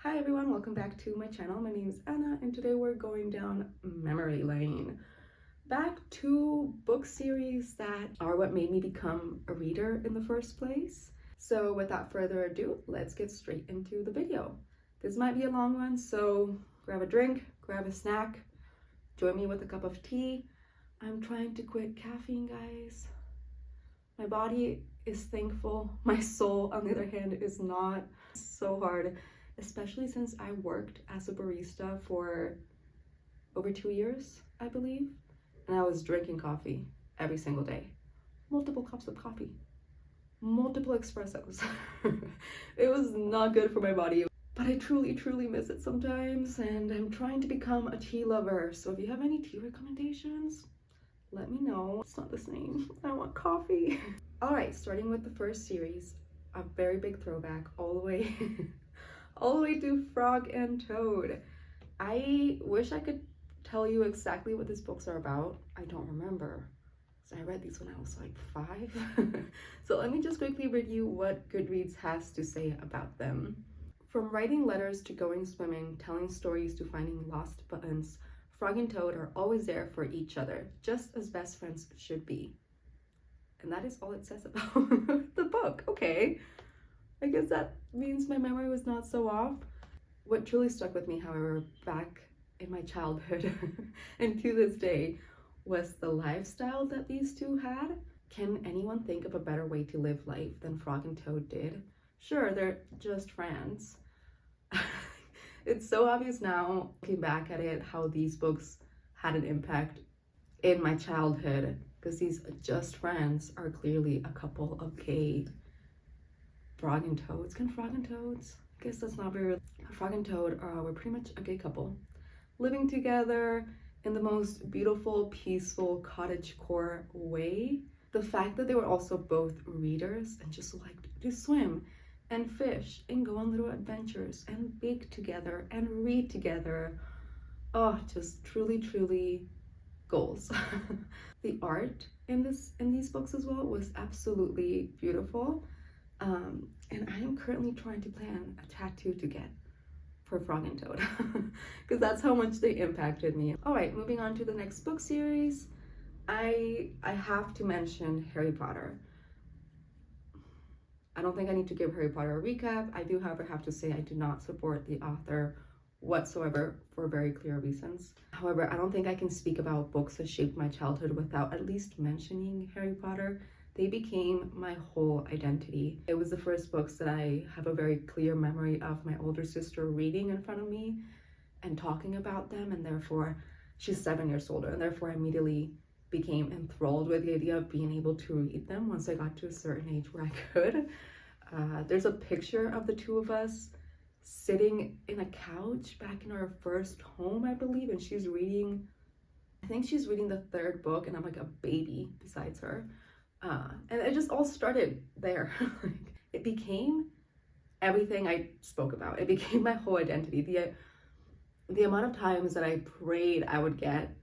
Hi everyone, welcome back to my channel. My name is Anna and today we're going down memory lane. Back to book series that are what made me become a reader in the first place. So without further ado, let's get straight into the video. This might be a long one, so grab a drink, grab a snack, join me with a cup of tea. I'm trying to quit caffeine, guys. My body is thankful. My soul, on the other hand, is not. So hard. Especially since I worked as a barista for over 2 years, I believe. And I was drinking coffee every single day. Multiple cups of coffee. Multiple espressos. It was not good for my body. But I truly miss it sometimes. And I'm trying to become a tea lover. So if you have any tea recommendations, let me know. It's not the same. I want coffee. Alright, starting with the first series. A very big throwback all the way all the way to Frog and Toad. I wish I could tell you exactly what these books are about. I don't remember. So I read these when I was like 5. So let me just quickly read you what Goodreads has to say about them. From writing letters to going swimming, telling stories to finding lost buttons, Frog and Toad are always there for each other, just as best friends should be. And that is all it says about the book. Okay. I guess that means my memory was not so off. What truly stuck with me, however, back in my childhood and to this day, was the lifestyle that these two had. Can anyone think of a better way to live life than Frog and Toad did? Sure, they're just friends. It's so obvious now, looking back at it, how these books had an impact in my childhood, because these just friends are clearly a couple of gay Frog and Toads. Can Frog and Toads? I guess that's not very. Frog and Toad were pretty much a gay couple living together in the most beautiful, peaceful cottagecore way. The fact that they were also both readers and just liked to swim and fish and go on little adventures and bake together and read together. Oh, just truly goals. The art in these books as well was absolutely beautiful. And I am currently trying to plan a tattoo to get for Frog and Toad because that's how much they impacted me. All right, moving on to the next book series. I have to mention Harry Potter. I don't think I need to give Harry Potter a recap. I do, however, have to say I do not support the author whatsoever for very clear reasons. However, I don't think I can speak about books that shaped my childhood without at least mentioning Harry Potter. They became my whole identity. It was the first books that I have a very clear memory of my older sister reading in front of me and talking about them, and therefore she's 7 years older, and therefore I immediately became enthralled with the idea of being able to read them once I got to a certain age where I could. There's a picture of the two of us sitting in a couch back in our first home, I believe, and she's reading, I think she's reading the 3rd book, and I'm like a baby besides her. And it just all started there. It became everything I spoke about. It became my whole identity. The amount of times that I prayed I would get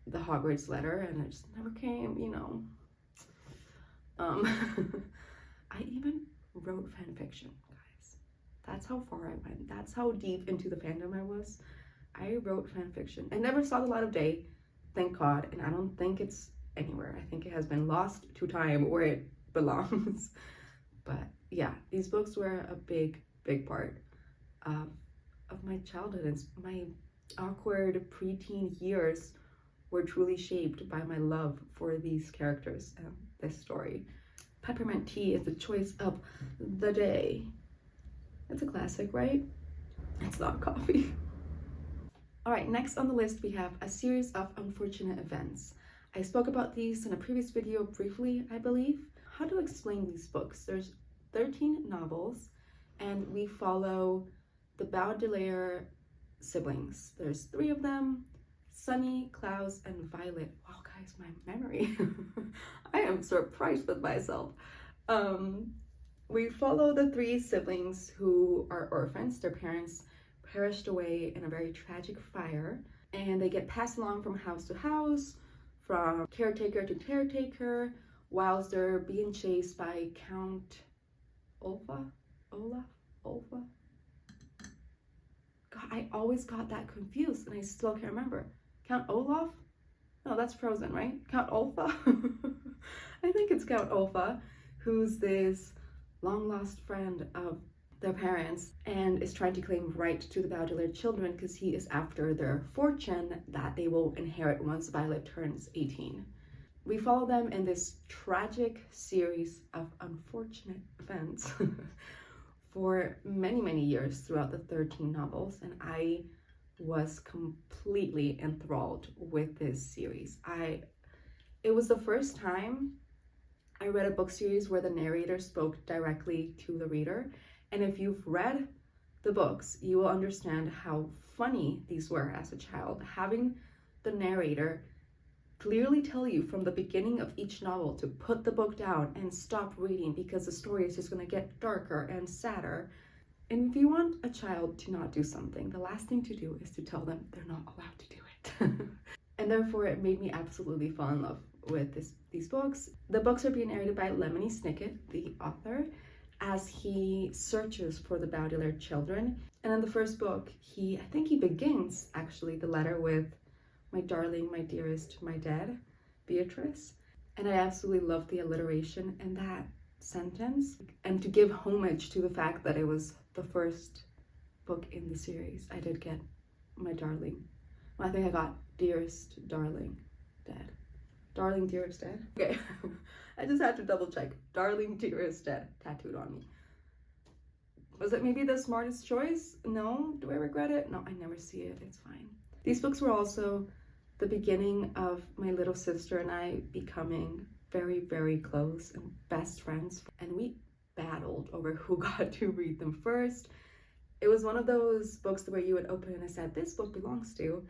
the Hogwarts letter and it just never came, you know. I even wrote fan fiction, guys. That's how far I went. That's how deep into the fandom I was. I wrote fan fiction. I never saw the light of day, thank God, and I don't think it's anywhere. I think it has been lost to time where it belongs. But yeah, these books were a big part of my childhood. And my awkward preteen years were truly shaped by my love for these characters and this story. Peppermint tea is the choice of the day. It's a classic, right? It's not coffee. All right, next on the list we have a series of unfortunate events. I spoke about these in a previous video briefly, I believe. How to explain these books? There's 13 novels, and we follow the Baudelaire siblings. There's 3 of them, Sunny, Klaus, and Violet. Wow, guys, my memory. I am surprised with myself. We follow the 3 siblings who are orphans. Their parents perished away in a very tragic fire, and they get passed along from house to house, from caretaker to caretaker, whilst they're being chased by Count Olaf? God, I always got that confused and I still can't remember. Count Olaf? No, that's Frozen, right? Count Olfa? I think it's Count Olfa, who's this long lost friend of their parents and is trying to claim right to the Baudelaire children because he is after their fortune that they will inherit once Violet turns 18. We follow them in this tragic series of unfortunate events for many, many years throughout the 13 novels, and I was completely enthralled with this series. It was the first time I read a book series where the narrator spoke directly to the reader, and if you've read the books, you will understand how funny these were as a child. Having the narrator clearly tell you from the beginning of each novel to put the book down and stop reading because the story is just going to get darker and sadder. And if you want a child to not do something, the last thing to do is to tell them they're not allowed to do it. And therefore it made me absolutely fall in love with these books. The books are being narrated by Lemony Snicket, the author, as he searches for the Baudelaire children. And in the first book, I think he begins actually the letter with, "My darling, my dearest, my dead, Beatrice." And I absolutely love the alliteration in that sentence. And to give homage to the fact that it was the first book in the series, I did get my darling. Well, I think I got dearest, darling, dead. Darling, dearest, dead. Okay, I just had to double check. Darling, dearest, dead tattooed on me. Was it maybe the smartest choice? No. Do I regret it? No, I never see it. It's fine. These books were also the beginning of my little sister and I becoming very, very close and best friends. And we battled over who got to read them first. It was one of those books where you would open and it said, "This book belongs to,"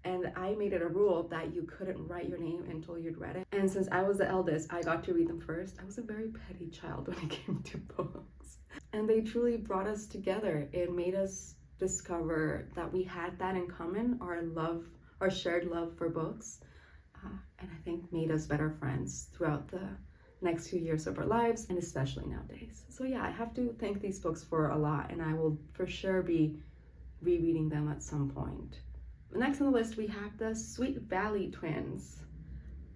and I made it a rule that you couldn't write your name until you'd read it. And since I was the eldest, I got to read them first. I was a very petty child when it came to books. And they truly brought us together. It made us discover that we had that in common, our shared love for books. And I think made us better friends throughout the next few years of our lives, and especially nowadays. So yeah, I have to thank these books for a lot, and I will for sure be rereading them at some point. Next on the list, we have the Sweet Valley twins.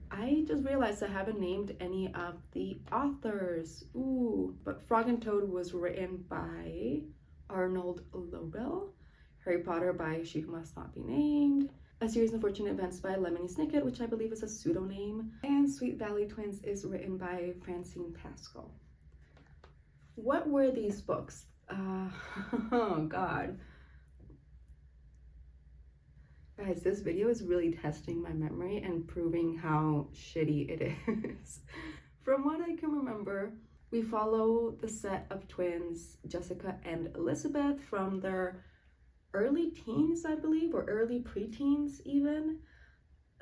I just realized I haven't named any of the authors. Ooh, but Frog and Toad was written by Arnold Lobel. Harry Potter by She Who Must Not Be Named. A Series of Unfortunate Events by Lemony Snicket, which I believe is a pseudonym. And Sweet Valley Twins is written by Francine Pascal. What were these books? Oh God. Guys, this video is really testing my memory and proving how shitty it is. From what I can remember, we follow the set of twins, Jessica and Elizabeth, from their early teens, I believe, or early preteens even,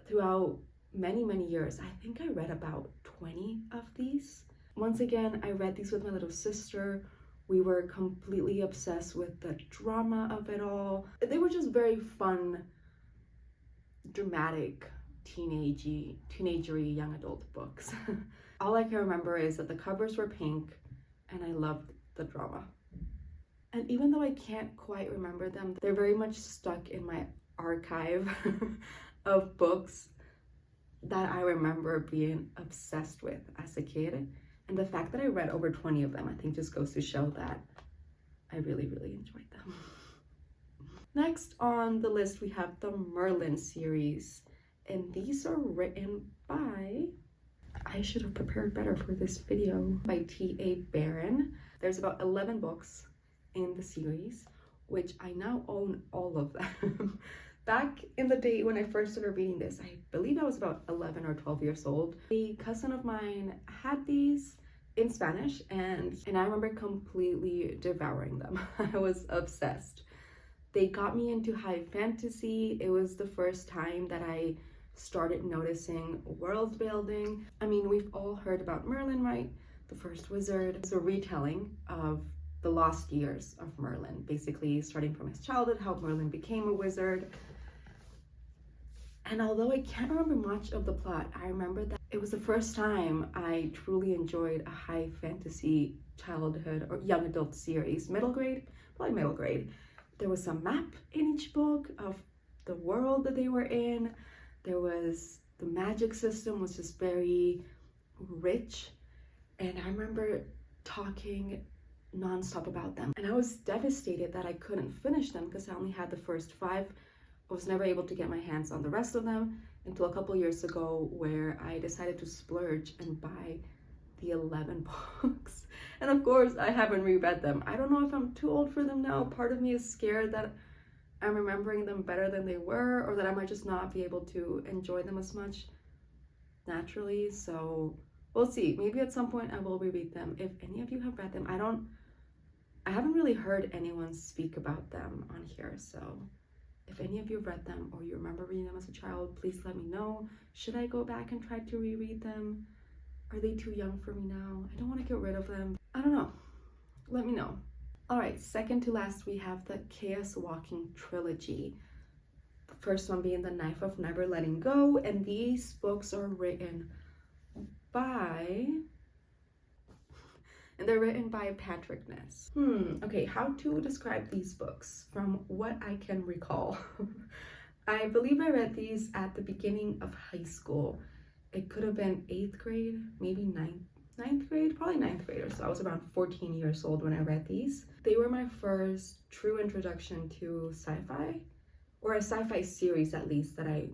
throughout many, many years. I think I read about 20 of these. Once again, I read these with my little sister. We were completely obsessed with the drama of it all. They were just very fun, dramatic, teenagery young adult books. All I can remember is that the covers were pink and I loved the drama. And even though I can't quite remember them, they're very much stuck in my archive of books that I remember being obsessed with as a kid. And the fact that I read over 20 of them, I think just goes to show that I really, really enjoyed them. Next on the list, we have the Merlin series. And these are written by, I should have prepared better for this video, by T.A. Barron. There's about 11 books in the series, which I now own all of them. Back in the day when I first started reading this, I believe I was about 11 or 12 years old. A cousin of mine had these in Spanish and I remember completely devouring them. I was obsessed. They got me into high fantasy. It was the first time that I started noticing world building. I mean, we've all heard about Merlin, right? The First Wizard. It's a retelling of the lost years of Merlin, basically starting from his childhood, how Merlin became a wizard. And although I can't remember much of the plot, I remember that it was the first time I truly enjoyed a high fantasy childhood or young adult series. Middle grade, probably middle grade. There was a map in each book of the world that they were in. There was, the magic system was just very rich. And I remember talking nonstop about them. And I was devastated that I couldn't finish them because I only had the first 5. I was never able to get my hands on the rest of them until a couple years ago, where I decided to splurge and buy the 11 books. And of course, I haven't reread them. I don't know if I'm too old for them now. Part of me is scared that I'm remembering them better than they were, or that I might just not be able to enjoy them as much naturally. So we'll see. Maybe at some point I will reread them. If any of you have read them, I haven't really heard anyone speak about them on here. So if any of you have read them or you remember reading them as a child, please let me know. Should I go back and try to reread them? Are they too young for me now? I don't want to get rid of them. I don't know. Let me know. All right, second to last, we have the Chaos Walking trilogy. The first one being The Knife of Never Letting Go, and these books are written by, Patrick Ness. Okay, how to describe these books from what I can recall. I believe I read these at the beginning of high school. It could have been 8th grade, maybe ninth grade, probably 9th grade or so. I was around 14 years old when I read these. They were my first true introduction to sci-fi, or a sci-fi series at least, that I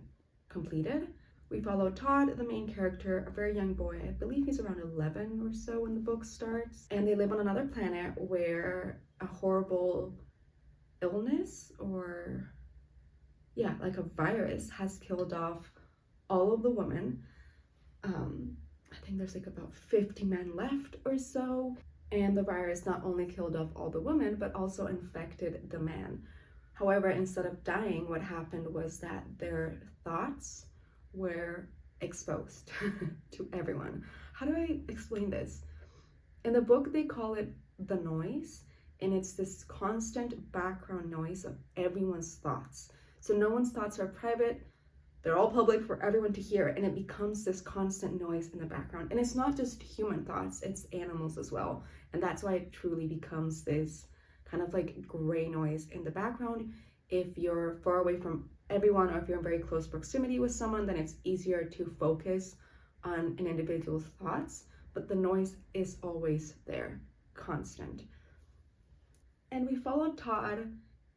completed. We follow Todd, the main character, a very young boy. I believe he's around 11 or so when the book starts. And they live on another planet where a horrible illness, or yeah, like a virus, has killed off all of the women. I think there's like about 50 men left or so. And the virus not only killed off all the women, but also infected the men. However, instead of dying, what happened was that their thoughts were exposed to everyone. How do I explain this? In the book, they call it the noise, and it's this constant background noise of everyone's thoughts. So no one's thoughts are private. They're all public for everyone to hear, and it becomes this constant noise in the background. And it's not just human thoughts, it's animals as well. And that's why it truly becomes this kind of like gray noise in the background. If you're far away from everyone, or if you're in very close proximity with someone, then it's easier to focus on an individual's thoughts, but the noise is always there, constant. And we followed Todd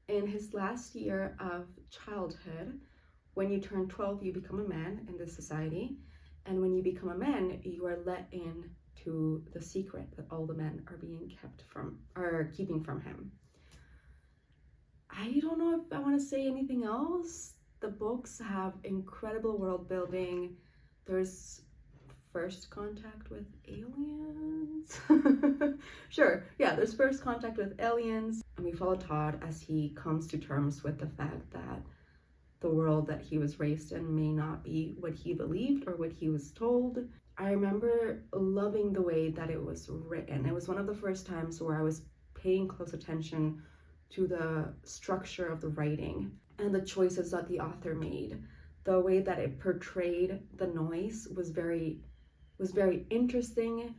in his last year of childhood. When you turn 12, you become a man in this society. And when you become a man, you are let in to the secret that all the men are keeping from him. I don't know if I want to say anything else. The books have incredible world building. There's first contact with aliens. Sure, yeah, there's first contact with aliens. And we follow Todd as he comes to terms with the fact that the world that he was raised in may not be what he believed or what he was told. I remember loving the way that it was written. It was one of the first times where I was paying close attention to the structure of the writing and the choices that the author made. The way that it portrayed the noise was very interesting.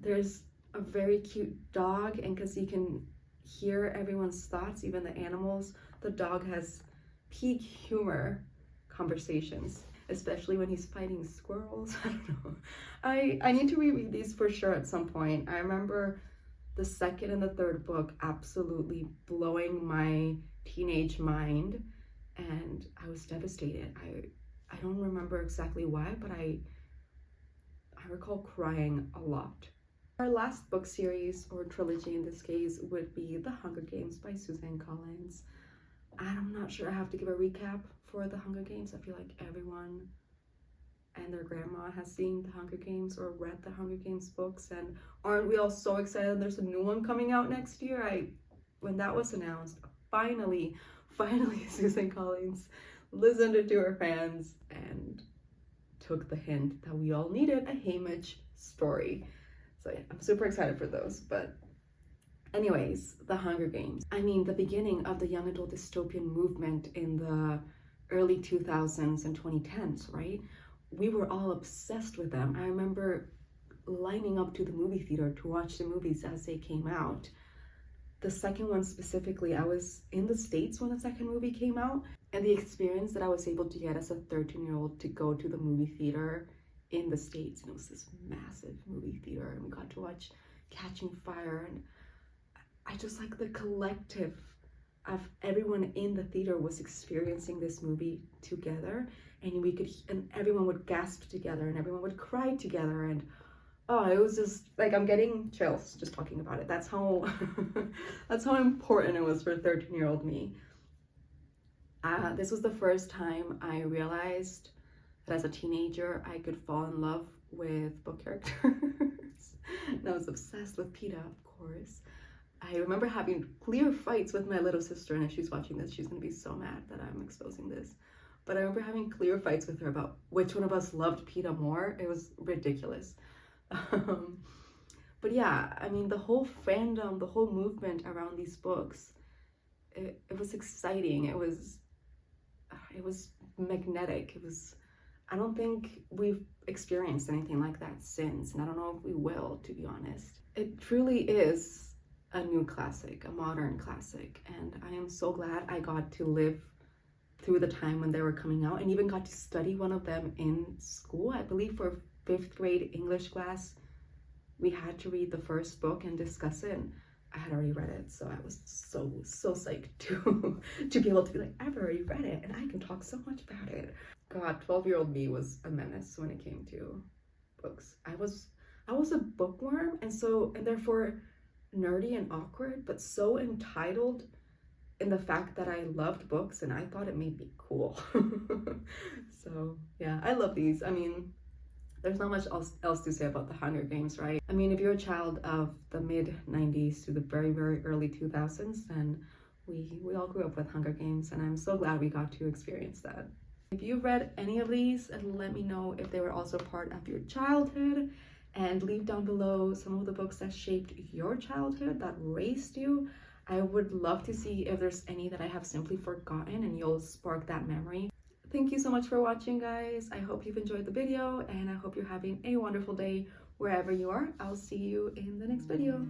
There's a very cute dog, and because you can hear everyone's thoughts, even the animals, the dog has peak humor conversations, especially when he's fighting squirrels. I don't know. I need to reread these for sure at some point. I remember the second and the third book absolutely blowing my teenage mind, and I was devastated. I don't remember exactly why, but I recall crying a lot. Our last book series, or trilogy in this case, would be The Hunger Games by Suzanne Collins. I'm not sure I have to give a recap for The Hunger Games. I feel like everyone and their grandma has seen The Hunger Games or read The Hunger Games books, and aren't we all so excited there's a new one coming out next year? When that was announced, finally Suzanne Collins listened to her fans and took the hint that we all needed a Haymitch story. So yeah, I'm super excited for those. But anyways, The Hunger Games. I mean, the beginning of the young adult dystopian movement in the early 2000s and 2010s, right? We were all obsessed with them. I remember lining up to the movie theater to watch the movies as they came out. The second one specifically, I was in the States when the second movie came out, and the experience that I was able to get as a 13-year-old to go to the movie theater in the States, and it was this massive movie theater, and we got to watch Catching Fire, and I just like the collective of everyone in the theater was experiencing this movie together, and everyone would gasp together, and everyone would cry together, and oh, it was just like, I'm getting chills just talking about it. That's how that's how important it was for 13-year-old me. This was the first time I realized that as a teenager I could fall in love with book characters. And I was obsessed with Peeta, of course. I remember having clear fights with my little sister, and if she's watching this, she's gonna be so mad that I'm exposing this. But I remember having clear fights with her about which one of us loved Peeta more. It was ridiculous. But yeah, I mean, the whole fandom, the whole movement around these books, it was exciting. It was magnetic. I don't think we've experienced anything like that since, and I don't know if we will, to be honest. It truly is a new classic, a modern classic, and I am so glad I got to live through the time when they were coming out, and even got to study one of them in school. I believe for 5th grade English class, we had to read the first book and discuss it, and I had already read it, so I was so psyched to be able to be like, I've already read it and I can talk so much about it. God, 12-year-old me was a menace when it came to books. I was a bookworm, and therefore nerdy and awkward, but so entitled in the fact that I loved books and I thought it made me cool. So yeah, I love these. I mean, there's not much else to say about the Hunger Games, right? I mean, if you're a child of the mid-90s to the very, very early 2000s, then we all grew up with Hunger Games, and I'm so glad we got to experience that. If you've read any of these, let me know if they were also part of your childhood, and leave down below some of the books that shaped your childhood, that raised you. I would love to see if there's any that I have simply forgotten and you'll spark that memory. Thank you so much for watching, guys. I hope you've enjoyed the video, and I hope you're having a wonderful day wherever you are. I'll see you in the next video.